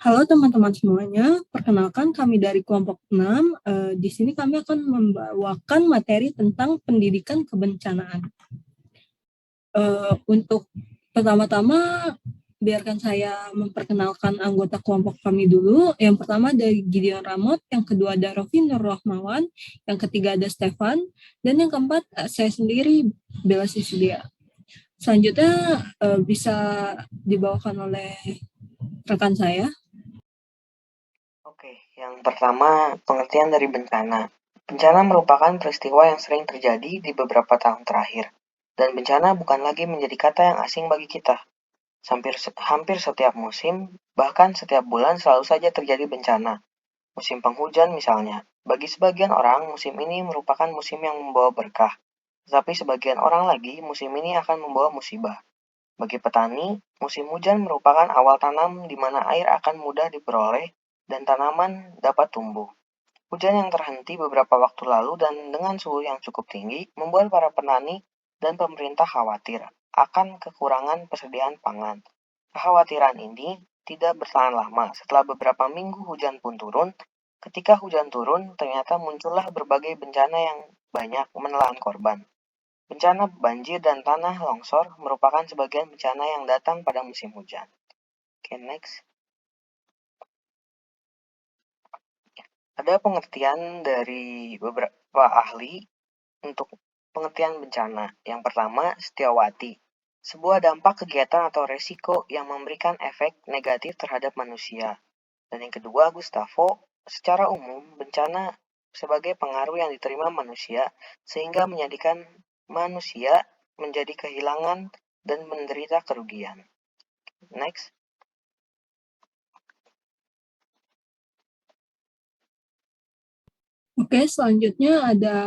Halo teman-teman semuanya, perkenalkan kami dari kelompok 6. Di sini kami akan membawakan materi tentang pendidikan kebencanaan. Untuk pertama-tama, biarkan saya memperkenalkan anggota kelompok kami dulu. Yang pertama ada Gideon Ramot, yang kedua ada Rofi Nur Rahmawan, yang ketiga ada Stefan, dan yang keempat saya sendiri, Bella Sisilia. Selanjutnya bisa dibawakan oleh rekan saya. Oke, yang pertama, pengertian dari bencana. Bencana merupakan peristiwa yang sering terjadi di beberapa tahun terakhir, dan bencana bukan lagi menjadi kata yang asing bagi kita. Hampir setiap musim, bahkan setiap bulan selalu saja terjadi bencana. Musim penghujan misalnya. Bagi sebagian orang, musim ini merupakan musim yang membawa berkah, tetapi sebagian orang lagi, musim ini akan membawa musibah. Bagi petani, musim hujan merupakan awal tanam di mana air akan mudah diperoleh dan tanaman dapat tumbuh. Hujan yang terhenti beberapa waktu lalu dan dengan suhu yang cukup tinggi membuat para petani dan pemerintah khawatir akan kekurangan persediaan pangan. Kekhawatiran ini tidak bertahan lama. Setelah beberapa minggu hujan pun turun, ketika hujan turun ternyata muncullah berbagai bencana yang banyak menelan korban. Bencana banjir dan tanah longsor merupakan sebagian bencana yang datang pada musim hujan. Oke, next. Ada pengertian dari beberapa ahli untuk pengertian bencana. Yang pertama, setiawati. Sebuah dampak kegiatan atau resiko yang memberikan efek negatif terhadap manusia. Dan yang kedua, Gustavo. Secara umum, bencana sebagai pengaruh yang diterima manusia sehingga menjadikan manusia menjadi kehilangan dan menderita kerugian. Next. Oke, selanjutnya ada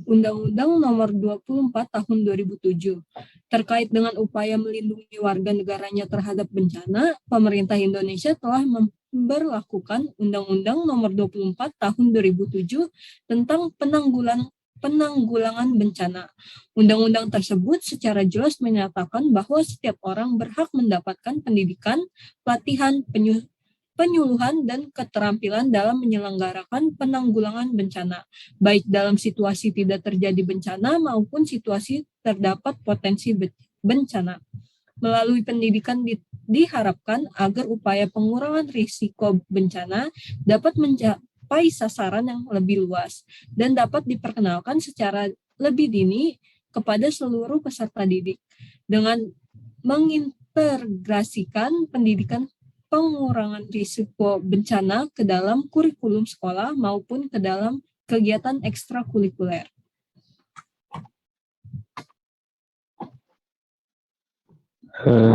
Undang-Undang Nomor 24 Tahun 2007. Terkait dengan upaya melindungi warga negaranya terhadap bencana, pemerintah Indonesia telah memberlakukan Undang-Undang Nomor 24 Tahun 2007 tentang penanggulangan bencana. Undang-undang tersebut secara jelas menyatakan bahwa setiap orang berhak mendapatkan pendidikan, pelatihan, penyuluhan dan keterampilan dalam menyelenggarakan penanggulangan bencana, baik dalam situasi tidak terjadi bencana maupun situasi terdapat potensi bencana. Melalui pendidikan diharapkan agar upaya pengurangan risiko bencana dapat mencapai sasaran yang lebih luas dan dapat diperkenalkan secara lebih dini kepada seluruh peserta didik dengan mengintegrasikan pendidikan pengurangan risiko bencana ke dalam kurikulum sekolah maupun ke dalam kegiatan ekstrakurikuler.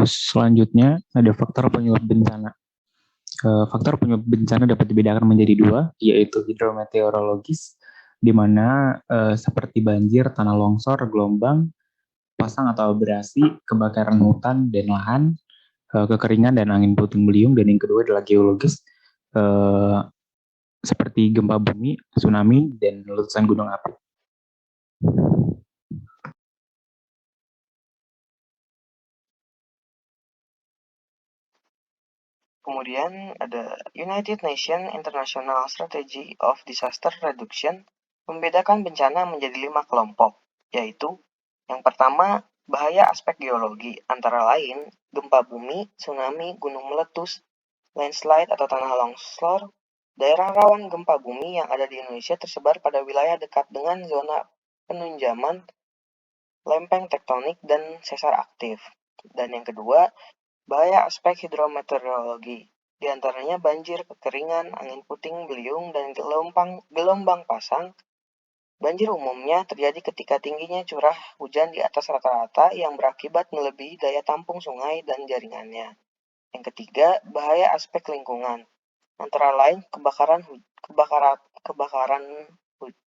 Selanjutnya ada faktor penyebab bencana. Faktor penyebab bencana dapat dibedakan menjadi dua, yaitu hidrometeorologis, di mana seperti banjir, tanah longsor, gelombang, pasang atau abrasi, kebakaran hutan dan lahan, kekeringan dan angin puting beliung, dan yang kedua adalah geologis, seperti gempa bumi, tsunami, dan letusan gunung api. Kemudian ada United Nations International Strategy of Disaster Reduction membedakan bencana menjadi 5 kelompok, yaitu yang pertama, bahaya aspek geologi, antara lain gempa bumi, tsunami, gunung meletus, landslide atau tanah longsor. Daerah rawan gempa bumi yang ada di Indonesia tersebar pada wilayah dekat dengan zona penunjaman lempeng tektonik dan sesar aktif. Dan yang kedua, bahaya aspek hidrometeorologi, di antaranya banjir, kekeringan, angin puting beliung, dan gelombang pasang. Banjir umumnya terjadi ketika tingginya curah hujan di atas rata-rata yang berakibat melebihi daya tampung sungai dan jaringannya. Yang ketiga, bahaya aspek lingkungan, antara lain kebakaran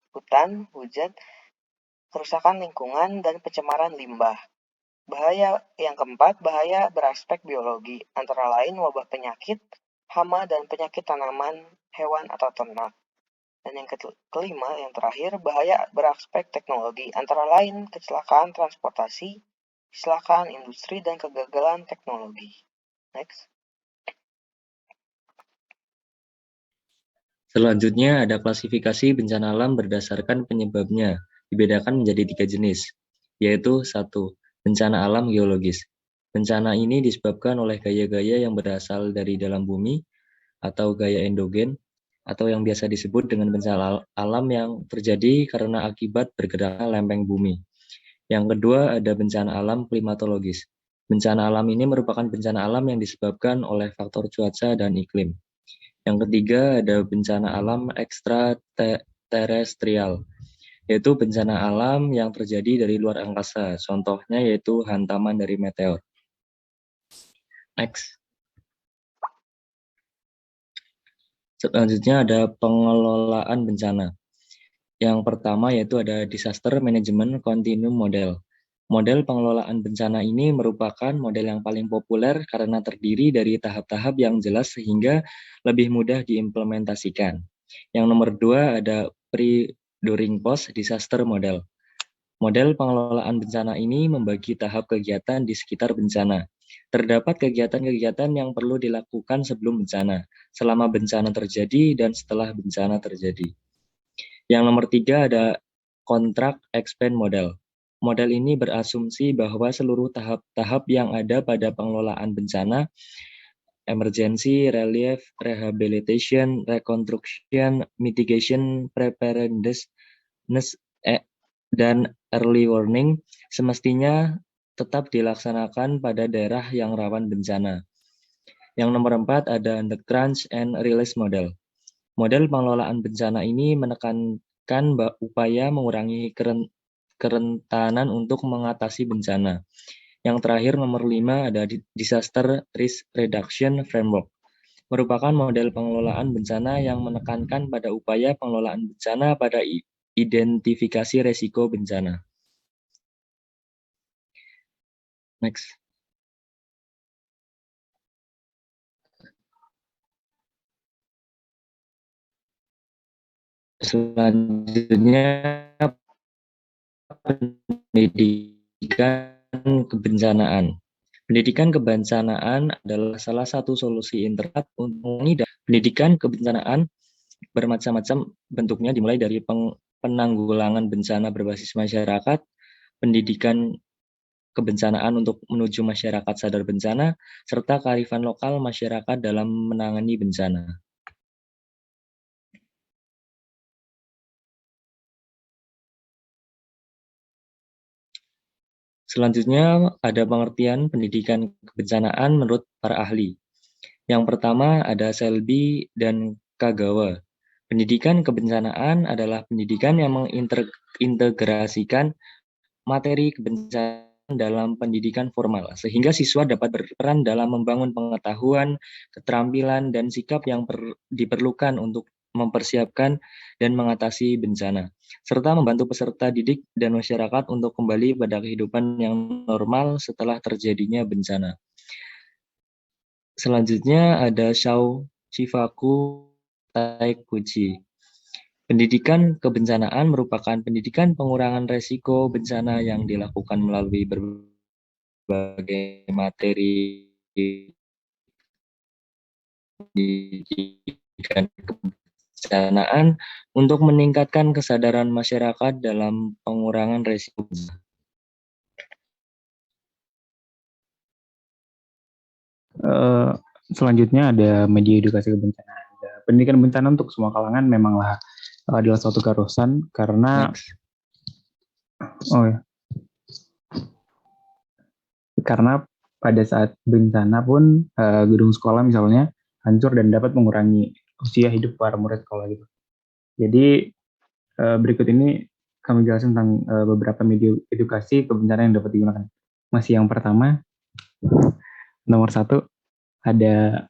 hutan, hujan, kerusakan lingkungan, dan pencemaran limbah. Bahaya yang keempat, bahaya beraspek biologi, antara lain wabah penyakit, hama, dan penyakit tanaman, hewan, atau ternak. Dan yang kelima, yang terakhir, bahaya beraspek teknologi, antara lain kecelakaan transportasi, kecelakaan industri, dan kegagalan teknologi. Next. Selanjutnya ada klasifikasi bencana alam berdasarkan penyebabnya, dibedakan menjadi 3 jenis, yaitu 1. Bencana alam geologis. Bencana ini disebabkan oleh gaya-gaya yang berasal dari dalam bumi atau gaya endogen, atau yang biasa disebut dengan bencana alam yang terjadi karena akibat bergeraknya lempeng bumi. Yang kedua ada bencana alam klimatologis. Bencana alam ini merupakan bencana alam yang disebabkan oleh faktor cuaca dan iklim. Yang ketiga ada bencana alam ekstraterestrial, yaitu bencana alam yang terjadi dari luar angkasa. Contohnya yaitu hantaman dari meteor. Next. Selanjutnya ada pengelolaan bencana. Yang pertama yaitu ada Disaster Management Continuum Model. Model pengelolaan bencana ini merupakan model yang paling populer karena terdiri dari tahap-tahap yang jelas sehingga lebih mudah diimplementasikan. Yang nomor 2 ada Pre, During, Post Disaster Model. Model pengelolaan bencana ini membagi tahap kegiatan di sekitar bencana. Terdapat kegiatan-kegiatan yang perlu dilakukan sebelum bencana, selama bencana terjadi, dan setelah bencana terjadi. Yang nomor 3 ada Contract Expand Model. Model ini berasumsi bahwa seluruh tahap-tahap yang ada pada pengelolaan bencana, emergency, relief, rehabilitation, reconstruction, mitigation, preparedness, dan early warning, semestinya tetap dilaksanakan pada daerah yang rawan bencana. Yang nomor 4 ada The Crunch and Release Model. Model pengelolaan bencana ini menekankan upaya mengurangi kerentanan untuk mengatasi bencana. Yang terakhir nomor 5 ada Disaster Risk Reduction Framework. Merupakan model pengelolaan bencana yang menekankan pada upaya pengelolaan bencana pada identifikasi resiko bencana. Next. Selanjutnya pendidikan kebencanaan. Pendidikan kebencanaan adalah salah satu solusi internet untuk mengurangi pendidikan kebencanaan bermacam-macam bentuknya, dimulai dari penanggulangan bencana berbasis masyarakat, pendidikan kebencanaan untuk menuju masyarakat sadar bencana, serta kearifan lokal masyarakat dalam menangani bencana. Selanjutnya ada pengertian pendidikan kebencanaan menurut para ahli. Yang pertama ada Selby dan Kagawa. Pendidikan kebencanaan adalah pendidikan yang mengintegrasikan materi kebencanaan dalam pendidikan formal, sehingga siswa dapat berperan dalam membangun pengetahuan, keterampilan, dan sikap yang diperlukan untuk mempersiapkan dan mengatasi bencana, serta membantu peserta didik dan masyarakat untuk kembali pada kehidupan yang normal setelah terjadinya bencana. Selanjutnya ada Shao Shifaku Taikuchi. Pendidikan kebencanaan merupakan pendidikan pengurangan resiko bencana yang dilakukan melalui berbagai materi pendidikan kebencanaan untuk meningkatkan kesadaran masyarakat dalam pengurangan resiko. Selanjutnya ada media edukasi kebencanaan. Pendidikan bencana untuk semua kalangan memanglah adalah suatu keharusan karena karena pada saat bencana pun gedung sekolah misalnya hancur dan dapat mengurangi usia hidup para murid sekolah gitu. Jadi berikut ini kami jelaskan tentang beberapa media edukasi kebencanaan yang dapat digunakan. Masih yang pertama, nomor 1 ada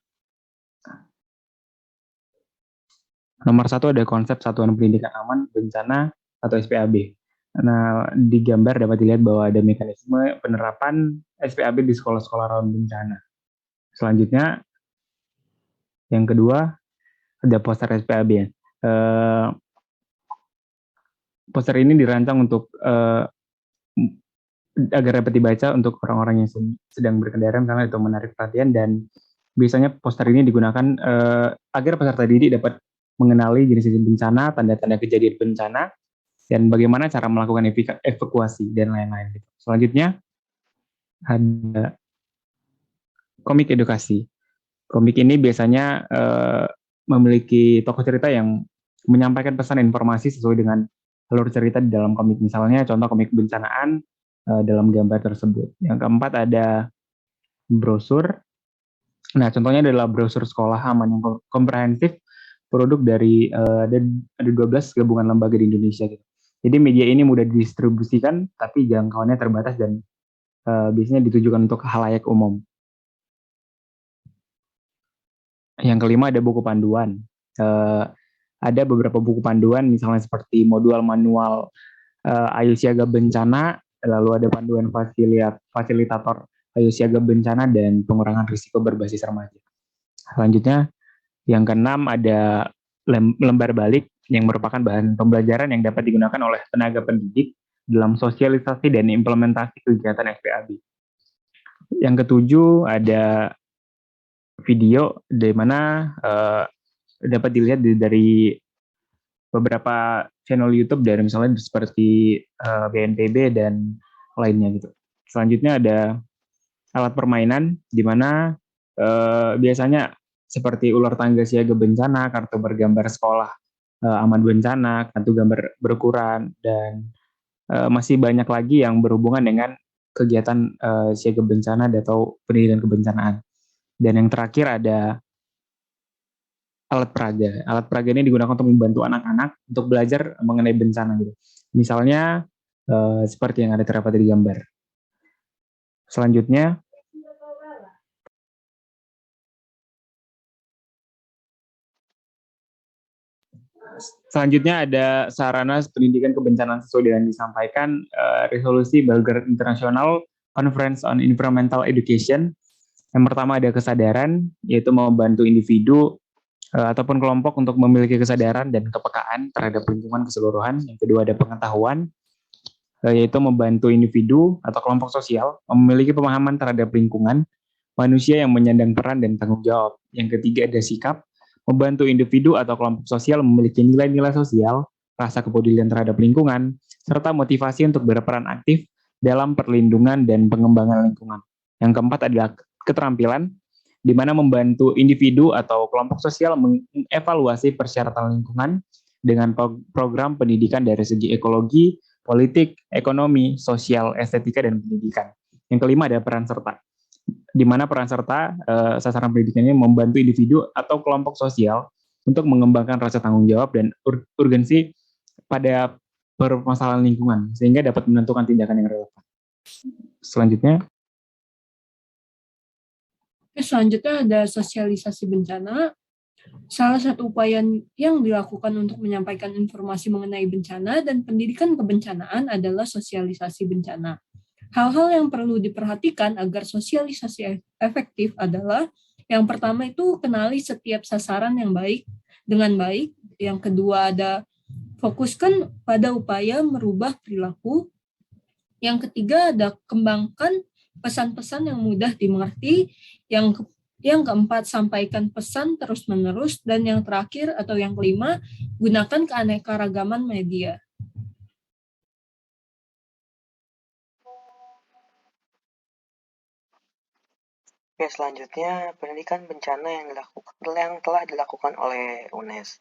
konsep Satuan Pendidikan Aman Bencana atau SPAB. Nah, di gambar dapat dilihat bahwa ada mekanisme penerapan SPAB di sekolah-sekolah rawan bencana. Selanjutnya, yang kedua, ada poster SPAB. Poster ini dirancang untuk agar dapat dibaca untuk orang-orang yang sedang berkendara misalnya, itu menarik perhatian, dan biasanya poster ini digunakan agar peserta didik dapat mengenali jenis-jenis bencana, tanda-tanda kejadian bencana, dan bagaimana cara melakukan evakuasi dan lain-lain. Gitu. Selanjutnya ada komik edukasi. Komik ini biasanya memiliki tokoh cerita yang menyampaikan pesan informasi sesuai dengan alur cerita di dalam komik. Misalnya contoh komik bencanaan dalam gambar tersebut. Yang keempat ada brosur. Nah, contohnya adalah brosur sekolah aman yang komprehensif, produk dari ada 12 gabungan lembaga di Indonesia. Gitu. Jadi media ini mudah didistribusikan, tapi jangkauannya terbatas dan biasanya ditujukan untuk halayak umum. Yang kelima ada buku panduan. Ada beberapa buku panduan, misalnya seperti modul manual Ayo Siaga Bencana, lalu ada panduan fasilitator Ayo Siaga Bencana dan pengurangan risiko berbasis remaja. Selanjutnya, yang keenam ada lembar balik yang merupakan bahan pembelajaran yang dapat digunakan oleh tenaga pendidik dalam sosialisasi dan implementasi kegiatan FPAB. Yang ketujuh ada video di mana dapat dilihat dari beberapa channel YouTube dari misalnya seperti BNPB dan lainnya gitu. Selanjutnya ada alat permainan di mana biasanya seperti ular tangga siaga bencana, kartu bergambar sekolah aman bencana, kartu gambar berukuran, dan masih banyak lagi yang berhubungan dengan kegiatan siaga bencana atau pendidikan kebencanaan. Dan yang terakhir ada alat peraga. Alat peraga ini digunakan untuk membantu anak-anak untuk belajar mengenai bencana gitu. Misalnya seperti yang ada terdapat di gambar. Selanjutnya ada sarana pendidikan kebencanaan sesuai dengan disampaikan resolusi Belgrade International Conference on Environmental Education. Yang pertama ada kesadaran, yaitu membantu individu ataupun kelompok untuk memiliki kesadaran dan kepekaan terhadap lingkungan keseluruhan. Yang kedua ada pengetahuan, yaitu membantu individu atau kelompok sosial memiliki pemahaman terhadap lingkungan, manusia yang menyandang peran dan tanggung jawab. Yang ketiga ada sikap, membantu individu atau kelompok sosial memiliki nilai-nilai sosial, rasa kepedulian terhadap lingkungan, serta motivasi untuk berperan aktif dalam perlindungan dan pengembangan lingkungan. Yang keempat adalah keterampilan, di mana membantu individu atau kelompok sosial mengevaluasi persyaratan lingkungan dengan program pendidikan dari segi ekologi, politik, ekonomi, sosial, estetika, dan pendidikan. Yang kelima ada peran serta, di mana peran serta sasaran pendidikan ini membantu individu atau kelompok sosial untuk mengembangkan rasa tanggung jawab dan urgensi pada permasalahan lingkungan, sehingga dapat menentukan tindakan yang relevan. Selanjutnya ada sosialisasi bencana. Salah satu upaya yang dilakukan untuk menyampaikan informasi mengenai bencana dan pendidikan kebencanaan adalah sosialisasi bencana. Hal-hal yang perlu diperhatikan agar sosialisasi efektif adalah yang pertama itu kenali setiap sasaran yang baik dengan baik. Yang kedua ada fokuskan pada upaya merubah perilaku. Yang ketiga ada kembangkan pesan-pesan yang mudah dimengerti. Yang keempat, sampaikan pesan terus-menerus. Dan yang terakhir atau yang kelima, gunakan keanekaragaman media. Oke, selanjutnya pendidikan bencana yang telah dilakukan oleh UNES.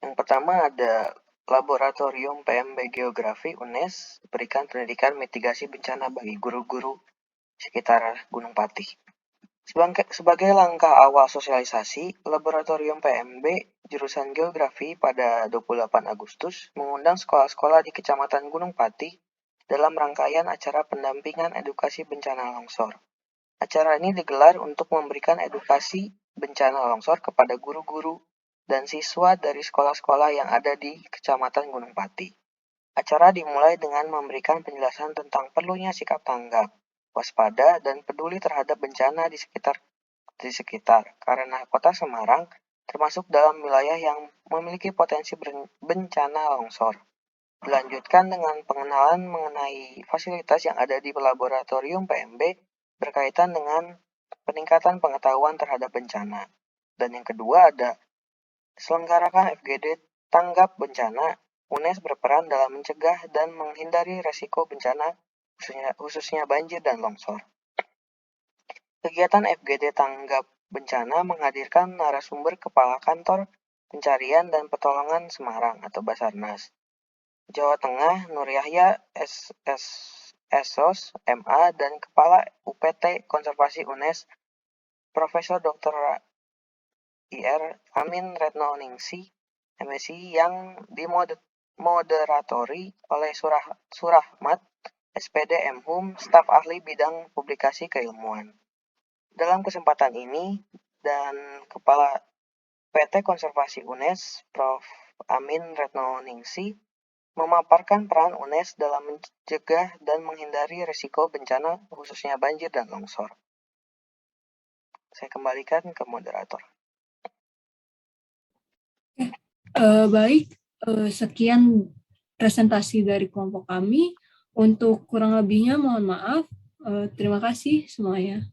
Yang pertama ada Laboratorium PMB Geografi UNES berikan pendidikan mitigasi bencana bagi guru-guru sekitar Gunung Patih. Sebagai langkah awal sosialisasi, Laboratorium PMB jurusan Geografi pada 28 Agustus mengundang sekolah-sekolah di Kecamatan Gunung Patih dalam rangkaian acara pendampingan edukasi bencana longsor. Acara ini digelar untuk memberikan edukasi bencana longsor kepada guru-guru dan siswa dari sekolah-sekolah yang ada di Kecamatan Gunung Patih. Acara dimulai dengan memberikan penjelasan tentang perlunya sikap tanggap, waspada, dan peduli terhadap bencana di sekitar, karena Kota Semarang termasuk dalam wilayah yang memiliki potensi bencana longsor. Dilanjutkan dengan pengenalan mengenai fasilitas yang ada di Laboratorium PMB berkaitan dengan peningkatan pengetahuan terhadap bencana. Dan yang kedua ada Diselenggarakan FGD Tanggap Bencana, UNES berperan dalam mencegah dan menghindari resiko bencana, khususnya banjir dan longsor. Kegiatan FGD Tanggap Bencana menghadirkan narasumber Kepala Kantor Pencarian dan Pertolongan Semarang atau Basarnas, Jawa Tengah Nur Yahya SOS MA dan Kepala UPT Konservasi UNES Profesor Dr. IR Amin Retno Ningsih MSI yang dimoderatori oleh Surahmat SPD Mhum, staf ahli bidang publikasi keilmuan. Dalam kesempatan ini dan Kepala PT Konservasi UNES Prof. Amin Retno Ningsih memaparkan peran UNES dalam mencegah dan menghindari risiko bencana khususnya banjir dan longsor. Saya kembalikan ke moderator. Baik, sekian presentasi dari kelompok kami. Untuk kurang lebihnya mohon maaf. Terima kasih semuanya.